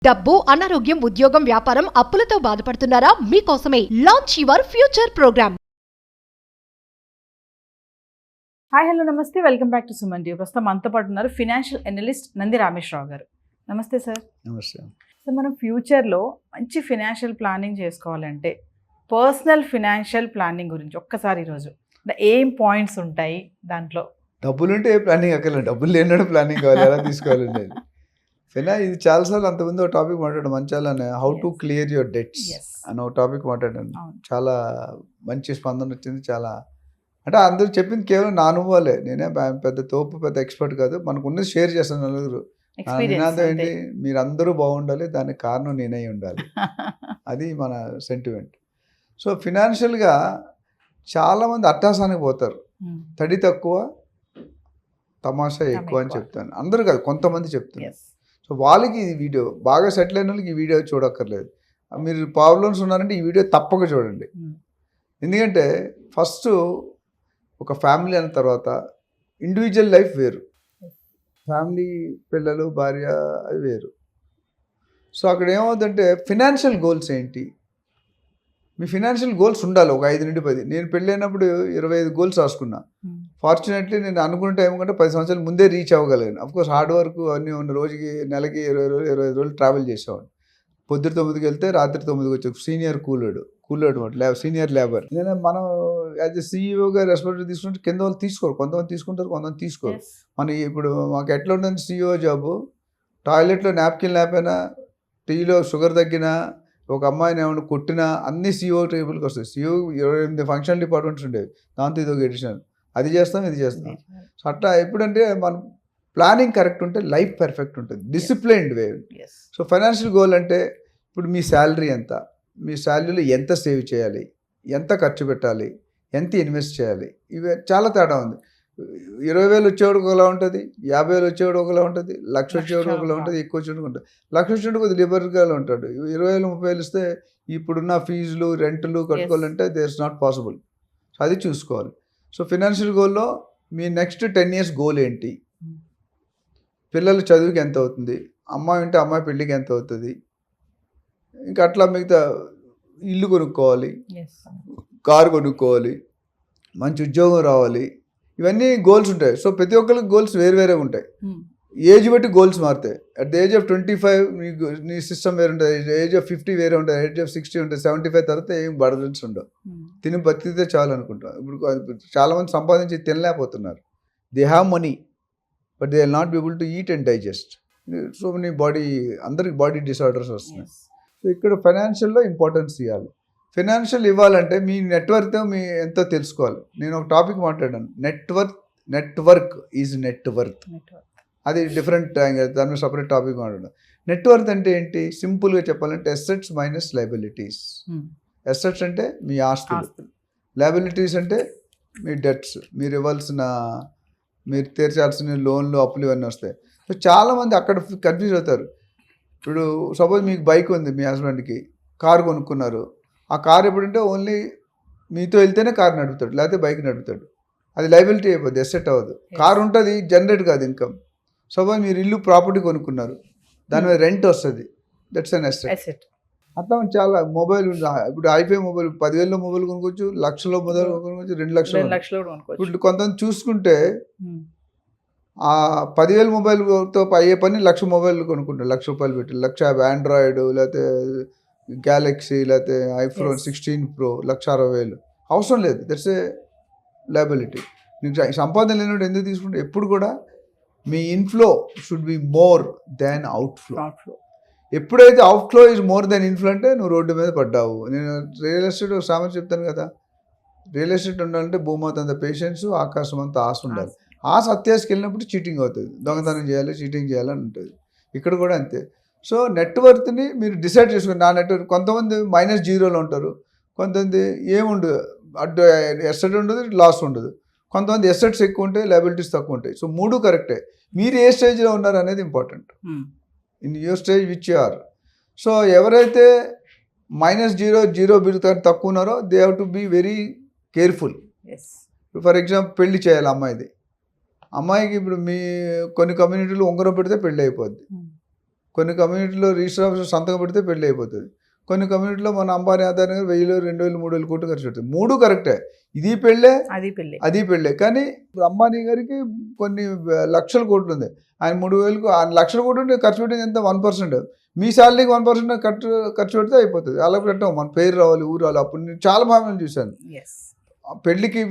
డబ్బు, అనారోగ్యం, ఉద్యోగం, వ్యాపారం, అప్పులతో బాధపడుతున్నారా? మీకోసమే launch your future program. Hi hello నమస్తే, welcome back to Suman TV. ప్రస్తుతం మనతో పాటు ఉన్నారు ఫినాన్షియల్ అనలిస్ట్ నంది రామేశ్వరరావు గారు. నమస్తే సార్. నమస్తే. సో మనం ఫ్యూచర్లో మంచి ఫినాన్షియల్ ప్లానింగ్ చేసుకోవాలంటే పర్సనల్ ఫినాన్షియల్ ప్లానింగ్ గురించి ఒక్కసారి ఈరోజు ఏం పాయింట్స్ ఉంటాయి దాంట్లో? డబ్బులు ఉంటే ఏ ప్లానింగ్ అక్కర్లేదు, డబ్బులు లేనప్పుడు ప్లానింగ్ కావాలి, ఎలా తీసుకోవాలండి. ఇది చాలాసార్లు అంతకుముందు ఒక టాపిక్ మాట్లాడాను మంచాలనే, how to clear your debts అని ఒక టాపిక్ మాట్లాడాను. చాలా మంచి స్పందన వచ్చింది. చాలా అంటే అందరూ చెప్పింది కేవలం నా అనుభవాలే, నేనే పెద్ద ఎక్స్పర్ట్ కాదు, మనకు ఉన్నది షేర్ చేస్తాను నలుగురు. నినాదం ఏంటి, మీరందరూ బాగుండాలి, దానికి కారణం నేనై ఉండాలి, అది మన సెంటిమెంట్. సో ఫినాన్షియల్గా చాలామంది అట్టాసానికి పోతారు, తడి తక్కువ తమాషా ఎక్కువ అని చెప్తాను. అందరూ కాదు, కొంతమంది చెప్తాను. సో వాళ్ళకి ఈ వీడియో బాగా సెటిల్ అయిన వాళ్ళకి ఈ వీడియో చూడక్కర్లేదు. మీరు ప్రాబ్లమ్స్ ఉన్నారంటే ఈ వీడియో తప్పక చూడండి. ఎందుకంటే ఫస్ట్ ఒక ఫ్యామిలీ అన్న తర్వాత ఇండివిజువల్ లైఫ్ వేరు, ఫ్యామిలీ పిల్లలు భార్య అది వేరు. సో అక్కడ ఏమవుతుందంటే ఫినాన్షియల్ గోల్స్ ఏంటి, మీ ఫినాన్షియల్ గోల్స్ ఉండాలి. ఒక 5 నుండి 10. నేను పెళ్ళైనప్పుడు 25 గోల్స్ రాసుకున్నా. ఫార్చునేట్లీ నేను అనుకున్న టైం కంటే 10 సంవత్సరాల ముందే రీచ్ అవ్వగలిగాను. అఫ్కోర్స్ హార్డ్ వర్క్ అన్నీ ఉన్న, రోజుకి నెలకి 20 రోజులు 25 రోజులు ట్రావెల్ చేసేవాడు. పొద్దున 9కి వెళ్తే రాత్రి 9కి వచ్చి సీనియర్ కూలోడు సీనియర్ లేబర్. నేను మనం యాజ్ ఎ సీఈఓగా రెస్పాన్సిబిలిటీ తీసుకుంటే కింద వాళ్ళు తీసుకోరు, కొంతమంది తీసుకుంటారు, కొంతమంది తీసుకోరు. మన ఇప్పుడు మాకు ఎట్లా ఉంటుంది సీఈఓ జాబు, టాయిలెట్లో నాప్కిన్ లేకపోయినా, టీలో షుగర్ తగ్గినా, ఒక అమ్మాయిని ఏమైనా కొట్టినా అన్ని సీఈఓ టేబుల్కి వస్తాయి. సీఈఓ 28 ఫంక్షనల్ డిపార్ట్మెంట్స్ ఉండేవి, దాంతో ఇది ఒక ఎడిషన్, అది చేస్తాం ఇది చేస్తాం. సో అట్లా ఎప్పుడంటే మనం ప్లానింగ్ కరెక్ట్ ఉంటే లైఫ్ పర్ఫెక్ట్ ఉంటుంది, డిసిప్లైన్డ్ వే. సో ఫైనాన్షియల్ గోల్ అంటే ఇప్పుడు మీ శాలరీ ఎంత, మీ శాలరీలో ఎంత సేవ్ చేయాలి, ఎంత ఖర్చు పెట్టాలి, ఎంత ఇన్వెస్ట్ చేయాలి, ఇవి చాలా తేడా ఉంది. 20,000 వచ్చేవాడు ఒకలా ఉంటుంది, 50,000 వచ్చేవాడు ఒకలా ఉంటుంది, 1,00,000 వచ్చేవాడు ఒకలా ఉంటుంది, ఎక్కువ వచ్చేవాడు ఉంటుంది. 1,00,000 వచ్చేవాడు కొద్దిగా లిబరల్గా ఉంటాడు. 20,000 30,000 ఇస్తే ఇప్పుడున్న ఫీజులు రెంట్లు కట్టుకోవాలంటే there is not possible. So అది చూసుకోవాలి. సో ఫినాన్షియల్ గోల్లో మీ నెక్స్ట్ 10 years గోల్ ఏంటి, పిల్లల చదువుకి ఎంత అవుతుంది, అమ్మాయి ఉంటే అమ్మాయి పెళ్ళికి ఎంత అవుతుంది, ఇంకా అట్లా మిగతా ఇల్లు కొనుక్కోవాలి, కారు కొనుక్కోవాలి, మంచి ఉద్యోగం రావాలి, ఇవన్నీ గోల్స్ ఉంటాయి. సో ప్రతి ఒక్కరికి గోల్స్ వేరే ఉంటాయి. ఏజ్ బట్టి గోల్స్ మారుతాయి. అట్ ద ఏజ్ ఆఫ్ 25 నీ సిస్టమ్ వేరే ఉంటుంది, ఏజ్ ఆఫ్ 50 వేరే ఉంటుంది, ఏజ్ ఆఫ్ 60 ఉంటుంది, 75 తర్వాత ఏం బర్డన్స్ ఉండవు, తిని బతికితే చాలు అనుకుంటాం. ఇప్పుడు చాలామంది సంపాదించి తినలేకపోతున్నారు. They have money but they will not be able to eat and digest. So many అందరికి బాడీ డిసార్డర్స్ వస్తున్నాయి. సో ఇక్కడ ఫైనాన్షియల్లో ఇంపార్టెన్స్ ఇవ్వాలి. ఫైనాన్షియల్ ఇవ్వాలంటే మీ నెట్వర్క్ మీ ఎంతో తెలుసుకోవాలి. నేను ఒక టాపిక్ మాట్లాడాను, నెట్వర్క్ ఈజ్ నెట్వర్త్. అది డిఫరెంట్, దాని సపరేట్ టాపిక్ మాట్లాడాను. నెట్వర్క్ అంటే ఏంటి, సింపుల్గా చెప్పాలంటే అసెట్స్ మైనస్ లయబిలిటీస్. అసెట్స్ అంటే మీ ఆస్తులు, లయబిలిటీస్ అంటే మీ డెట్స్, మీరు తీర్చాల్సిన లోన్లు అప్పులు ఇవన్నీ వస్తాయి. సో చాలామంది అక్కడ కన్ఫ్యూజ్ అవుతారు. ఇప్పుడు సపోజ్ మీకు బైక్ ఉంది, మీ హస్బెండ్కి కారు కొనుక్కున్నారు. ఆ కారు ఎప్పుడంటే ఓన్లీ మీతో వెళ్తేనే కారు నడుపుతాడు, లేకపోతే బైక్ నడుపుతాడు. అది లయబిలిటీ అయిపోద్ది, ఎసెట్ అవ్వదు. కారు ఉంటుంది, జనరేట్ కాదు ఇన్కమ్. సపోజ్ మీరు ఇల్లు ప్రాపర్టీ కొనుక్కున్నారు, దాని మీద రెంట్ వస్తుంది, దట్స్ అన్ ఎసెట్. అట్లా చాలా మొబైల్ ఉంది. ఇప్పుడు ఐఫై మొబైల్ 10,000లో మొబైల్ కొనుక్కోవచ్చు, 1,00,000లో మొబైల్ కొనుక్కోవచ్చు, 2,00,000 ఇప్పుడు కొంతమంది చూసుకుంటే ఆ 10,000 మొబైల్తో అయ్యే పని 1,00,000 మొబైల్ కొనుక్కుంటారు, ₹1,00,000 పెట్టి, 1,50,000 ఆండ్రాయిడ్, లేకపోతే గ్యాలక్సీ, లేకపోతే ఐఫోన్ 16 Pro, 1,60,000 అవసరం లేదు. That's a liability. నీకు సంపాదన లేనప్పుడు ఎందుకు తీసుకుంటే, ఎప్పుడు కూడా మీ inflow should be more than outflow. ఎప్పుడైతే outflow is more than inflow అంటే నువ్వు రోడ్డు మీద పడ్డావు. నేను రియల్ ఎస్టేట్ ఒక సామెత చెప్తాను కదా, రియల్ ఎస్టేట్ ఉండాలంటే భూమాత అంత పేషెన్స్, ఆకాశం అంత ఆశ ఉండాలి. ఆశ అత్యాశకి వెళ్ళినప్పుడు చీటింగ్ అవుతుంది, దొంగతనం చేయాలి, చీటింగ్ చేయాలని ఉంటుంది. ఇక్కడ కూడా అంతే. సో నెట్వర్క్ని మీరు డిసైడ్ చేసుకుని, నా నెట్వర్క్ కొంతమంది -0లో ఉంటారు, కొంతమంది ఏముండదు, అడ్డు ఎసెట్ ఉండదు, లాస్ ఉండదు, కొంతమంది ఎసెట్స్ ఎక్కువ ఉంటాయి, లయబిలిటీస్ తక్కువ ఉంటాయి. సో 3 కరెక్టే. మీరు ఏ స్టేజ్లో ఉన్నారు అనేది important, in your stage which you are. So ఎవరైతే -0 తక్కువ ఉన్నారో they have to be very careful. For example పెళ్లి చేయాలి అమ్మాయిది, అమ్మాయికి ఇప్పుడు మీ కొన్ని కమ్యూనిటీలు ఉంగరం పెడితే పెళ్ళి అయిపోద్ది. కొన్ని కమ్యూనిటీలో రిజిస్టర్ ఆఫీసర్ సంతకం పెడితే పెళ్ళి అయిపోతుంది. కొన్ని కమ్యూనిటీలో మన అంబానీ ఆదాయం 1000, 2000, 3000 కోట్లు ఖర్చు పెడుతుంది. 3 కరెక్టే, ఇది పెళ్ళే అది పెళ్ళే. కానీ ఇప్పుడు అంబానీ గారికి కొన్ని లక్షల కోట్లు ఉంది, ఆయన 3000కు లక్షల కోట్లు ఖర్చు పెట్టింది ఎంత 1%. మీ శాలరీకి 1% ఖర్చు పెడితే అయిపోతుంది. అలా పెట్టాం, మన పేరు రావాలి, ఊరు రావాలి. అప్పుడు నేను చాలా ఫ్యామిలీలు చూశాను, పెళ్లికి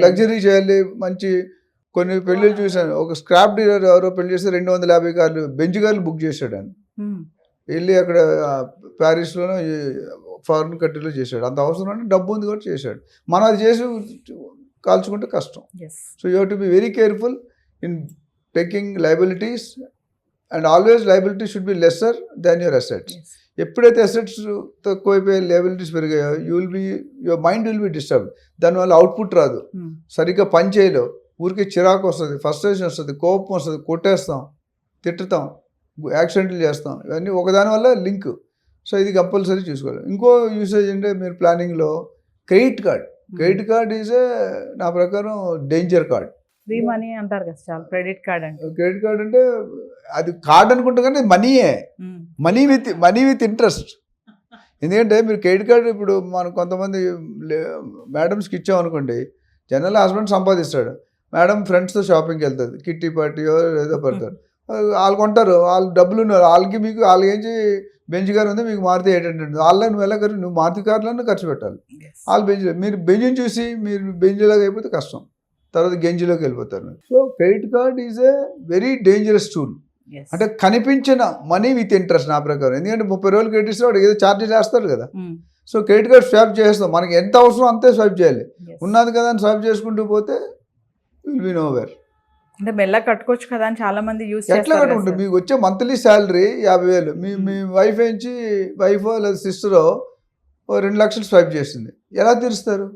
లగ్జరీ చేయాలి మంచి. కొన్ని పెళ్ళిళ్ళు చూశాను, ఒక స్క్రాప్ డీలర్ ఎవరో పెళ్లి చేస్తే 250 కార్లు బెంచ్ కార్లు బుక్ చేశాడు ఆయన. వెళ్ళి అక్కడ ప్యారిస్లోనో ఫారిన్ కంట్రీలో చేశాడు. అంత అవసరం అంటే డబ్బు ఉంది కూడా చేశాడు. మనం అది చేసి కాల్చుకుంటే కష్టం. So you have to be very careful in taking liabilities, and always liability should be lesser than your assets. ఎప్పుడైతే అసెట్స్ తక్కువైపోయి లయబిలిటీస్ పెరిగాయో your mind will be disturb. దానివల్ల అవుట్పుట్ రాదు, సరిగ్గా పని చేయలేవు, ఊరికి చిరాకు వస్తుంది, ఫ్రస్ట్రేషన్ వస్తుంది, కోపం వస్తుంది, కొట్టేస్తాం, తిట్టుతాం, యాక్సిడెంట్లు చేస్తాం. ఇవన్నీ ఒకదాని వల్ల లింక్. సో ఇది కంపల్సరీ చూసుకోవాలి. ఇంకో యూసేజ్ అంటే మీరు ప్లానింగ్లో క్రెడిట్ కార్డ్ ఈజ్ నా ప్రకారం డేంజర్ కార్డ్. ఫ్రీ మనీ అంటారు కదా చాలా. క్రెడిట్ కార్డ్ అంటే అది కార్డ్ అనుకుంటా కానీ మనీయే, మనీ విత్ ఇంట్రెస్ట్. ఎందుకంటే మీరు క్రెడిట్ కార్డు ఇప్పుడు మనం కొంతమంది మేడమ్స్కి ఇచ్చామనుకోండి, జనరల్ హస్బెండ్ సంపాదిస్తాడు, మేడం ఫ్రెండ్స్తో షాపింగ్కి వెళ్తుంది, కిట్టి పార్టీయో ఏదో పడతారు, వాళ్ళు కొంటారు, వాళ్ళు డబ్బులు ఉన్నారు, వాళ్ళకి మీకు వాళ్ళకి ఏంచి బెంచ్ కార్ ఉంది, మీకు మారుతి 800, వాళ్ళని నువ్వు ఎలా ఖర్చు, నువ్వు మారుతి కార్లను ఖర్చు పెట్టాలి. వాళ్ళు మీరు బెంజ్ని చూసి మీరు బెంజ్లాగా అయిపోతే కష్టం, తర్వాత గెంజిలోకి వెళ్ళిపోతారు. So credit card is a very dangerous tool. అంటే కనిపించిన మనీ విత్ ఇంట్రెస్ట్ నా ప్రకారం. ఎందుకంటే 30 రోజులు క్రెడిట్ ఇస్తే వాడు ఏదో ఛార్జెస్ వేస్తారు కదా. సో క్రెడిట్ కార్డ్ స్వాప్ చేస్తాం, మనకి ఎంత అవసరం అంతే స్వాప్ చేయాలి. ఉన్నది కదా అని స్వాప్ చేసుకుంటూ పోతే విల్ బి నోవేర్. అంటే మెల్ల కట్టుకోవచ్చు కదా అని చాలా మంది యూస్ చేస్తారు. ఎట్లా కట్టుకుంటారు? మీకు వచ్చే మంత్లీ శాలరీ 50,000, మీ వైఫ్ నుంచి వైఫో లేదా సిస్టరో 2 లక్షలు స్వైప్ చేస్తుంది, ఎలా తీరుస్తారు?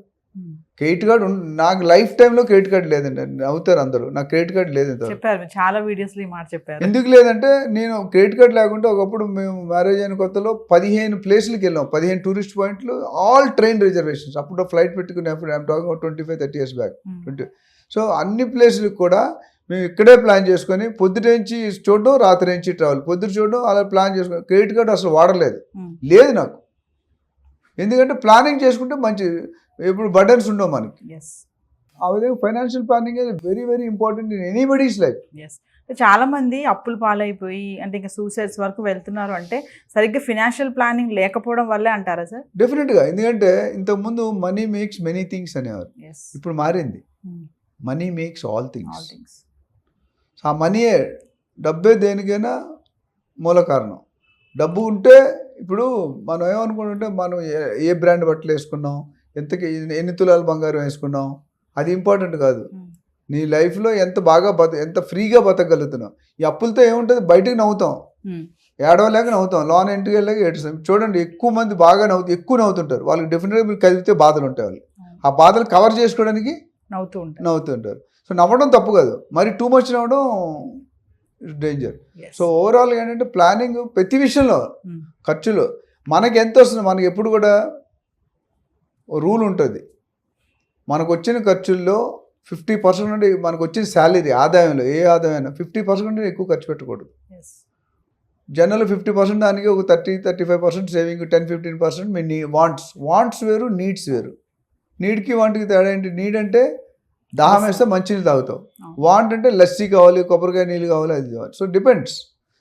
క్రెడిట్ కార్డు నాకు లైఫ్ టైంలో క్రెడిట్ కార్డు లేదండి. అవుతారు అందరూ, నాకు క్రెడిట్ కార్డు లేదు చెప్పారు, చాలా వీడియోస్లో ఈ మాట చెప్పారు. ఎందుకు లేదంటే నేను క్రెడిట్ కార్డు లేకుంటే ఒకప్పుడు మేము మ్యారేజ్ అయిన కొత్తలో 15 ప్లేస్లకి వెళ్ళాం, 15 టూరిస్ట్ పాయింట్లు, ఆల్ ట్రైన్ రిజర్వేషన్స్. అప్పుడు ఫ్లైట్ పెట్టుకునేప్పుడు I'm talking 25-30 years back. So అన్ని ప్లేస్లకు కూడా మేము ఇక్కడే ప్లాన్ చేసుకొని పొద్దుటేంచి చూడడం, రాత్రి నుంచి ట్రావెల్, పొద్దుట చూడడం, అలా ప్లాన్ చేసుకుని క్రెడిట్ కార్డు అసలు వాడలేదు, లేదు నాకు. ఎందుకంటే ప్లానింగ్ చేసుకుంటే మంచి, ఇప్పుడు బర్డన్స్ ఉండవు మనకి. ఆ విధంగా ఫైనాన్షియల్ ప్లానింగ్ అనేది very very important in anybody's life. చాలా మంది అప్పులు పాలైపోయి అంటే ఇంకా సూసైడ్స్ వరకు వెళ్తున్నారు అంటే సరిగ్గా ఫినాన్షియల్ ప్లానింగ్ లేకపోవడం వల్లే అంటారా సార్? డెఫినెట్గా. ఎందుకంటే ఇంతకుముందు మనీ మేక్స్ మెనీ థింగ్స్ అనేవారు, ఇప్పుడు మారింది మనీ మేక్స్ ఆల్ థింగ్స్. ఆ మనీయే, డబ్బే దేనికైనా మూల కారణం. డబ్బు ఉంటే ఇప్పుడు మనం ఏమనుకుంటుంటే మనం ఏ బ్రాండ్ బట్టలు వేసుకున్నాం, ఎన్ని తులాలు బంగారం వేసుకున్నాం, అది ఇంపార్టెంట్ కాదు. నీ లైఫ్లో ఎంత బాగా ఎంత ఫ్రీగా బతకగలుగుతున్నావు. ఈ అప్పులతో ఏముంటుంది, బయటకు నవ్వుతాం, ఏడవలేక నవ్వుతాం, లోన్ ఇంటికి వెళ్ళాక ఏడుస్తాం. చూడండి, ఎక్కువ మంది బాగా ఎక్కువ నవ్వుతుంటారు, వాళ్ళకి డెఫినెట్గా మీరు కదిలితే బాధలు ఉంటాయి, వాళ్ళు ఆ బాధలు కవర్ చేసుకోవడానికి నవ్వుతుంటారు. సో నవ్వడం తప్పు కాదు, మరి టూ మచ్ నవ్వడం డేంజర్. సో ఓవరాల్గా ఏంటంటే ప్లానింగ్ ప్రతి విషయంలో, ఖర్చులు మనకి ఎంత వస్తుంది, మనకి ఎప్పుడు కూడా రూల్ ఉంటుంది, మనకు వచ్చిన ఖర్చుల్లో 50% నుండి మనకు వచ్చిన శాలరీ ఆదాయంలో, ఏ ఆదాయమైనా 50% ఎక్కువ ఖర్చు పెట్టకూడదు. జనరల్ 50% దానికి ఒక 30-35% సేవింగ్, 10-15% మీ వాంట్స్ వేరు, నీడ్స్ వేరు. నీడ్కి వాంట్కి తేడా ఏంటి? నీడ్ అంటే దాహం వేస్తే మంచినీళ్ళు తాగుతావు, వాంట్ అంటే లస్సీ కావాలి, కొబ్బరికాయ నీళ్ళు కావాలి, అది కావాలి. So depends.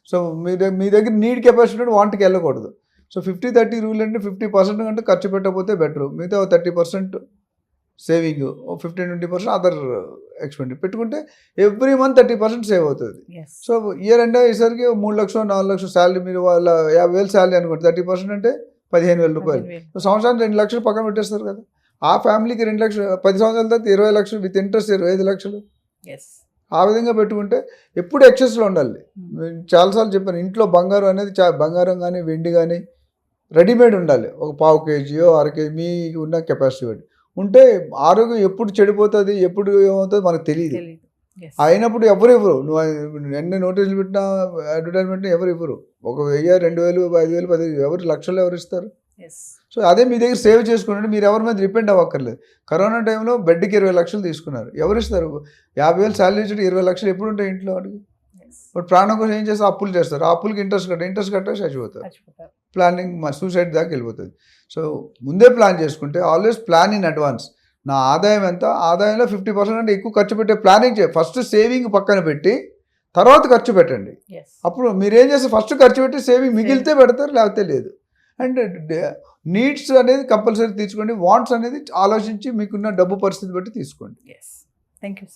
సో మీ దగ్గర నీడ్ కెపాసిటీ ఉంటే వాంట్కి వెళ్ళకూడదు. సో 50-30 రూల్ అంటే 50% కంటే ఖర్చు పెట్టకపోతే బెటరు. మిగతా 30% సేవింగ్, 15-20% అదర్ ఎక్స్పెండిచర్ పెట్టుకుంటే ఎవ్రీ మంత్ 30% సేవ్ అవుతుంది. సో ఇయర్ ఎండ్ అయ్యేసరికి 3 లక్షలు 4 లక్షలు శాలరీ, మీరు వాళ్ళ 50,000 శాలరీ అనుకోండి, 30% అంటే 15,000 రూపాయలు. సో సంవత్సరానికి 2 లక్షలు పక్కన పెట్టేస్తారు కదా. ఆ ఫ్యామిలీకి 2 లక్షలు, 10 సంవత్సరాల తర్వాత 20 లక్షలు విత్ ఇంట్రెస్ట్ 25 లక్షలు. ఆ విధంగా పెట్టుకుంటే ఎప్పుడు ఎక్సెస్లో ఉండాలి. చాలాసార్లు చెప్పాను, ఇంట్లో బంగారం అనేది బంగారం కానీ వెండి కానీ రెడీమేడ్ ఉండాలి. ఒక 1/2 కేజీయో 1/2 కేజీ మీకు ఉన్న కెపాసిటీ బట్టి ఉంటే ఆరోగ్యం ఎప్పుడు చెడిపోతుంది, ఎప్పుడు ఏమవుతుంది మనకు తెలియదు. అయినప్పుడు ఎవరు ఇవ్వరు, నువ్వు ఎన్ని నోటీసులు పెట్టినా అడ్వర్టైజ్మెంట్ ఎవరు ఇవ్వరు. 1,000, 2,000, 5,000, 10,000 ఎవరు లక్షలు ఎవరు ఇస్తారు? సో అదే మీ దగ్గర సేవ్ చేసుకుంటే మీరు ఎవరి మీద డిపెండ్ అవ్వక్కర్లేదు. కరోనా టైంలో బెడ్కి 20 లక్షలు తీసుకున్నారు, ఎవరు ఇస్తారు? 50,000 శాలరీ ఇచ్చి 20 లక్షలు ఎప్పుడు ఉంటాయి ఇంట్లో వాడికి? బట్ ప్రాణం కోసం ఏం చేస్తారు, అప్పులు చేస్తారు, ఆ అప్పులకి ఇంట్రెస్ట్ కట్టే చచ్చిపోతారు. ప్లానింగ్ సూసైడ్ దాకా వెళ్ళిపోతుంది. సో ముందే ప్లాన్ చేసుకుంటే, ఆల్వేస్ ప్లాన్ ఇన్ అడ్వాన్స్. నా ఆదాయం ఎంత, ఆదాయంలో 50% అంటే ఎక్కువ ఖర్చు పెట్టే ప్లానింగ్ చేయాలి. ఫస్ట్ సేవింగ్ పక్కన పెట్టి తర్వాత ఖర్చు పెట్టండి. అప్పుడు మీరు ఏం చేస్తారు, ఫస్ట్ ఖర్చు పెట్టి సేవింగ్ మిగిలితే పెడతారు, లేకపోతే లేదు. అండ్ నీడ్స్ అనేది కంపల్సరీ తీసుకోండి, వాంట్స్ అనేది ఆలోచించి మీకున్న డబ్బు పరిస్థితి బట్టి తీసుకోండి. Thank you.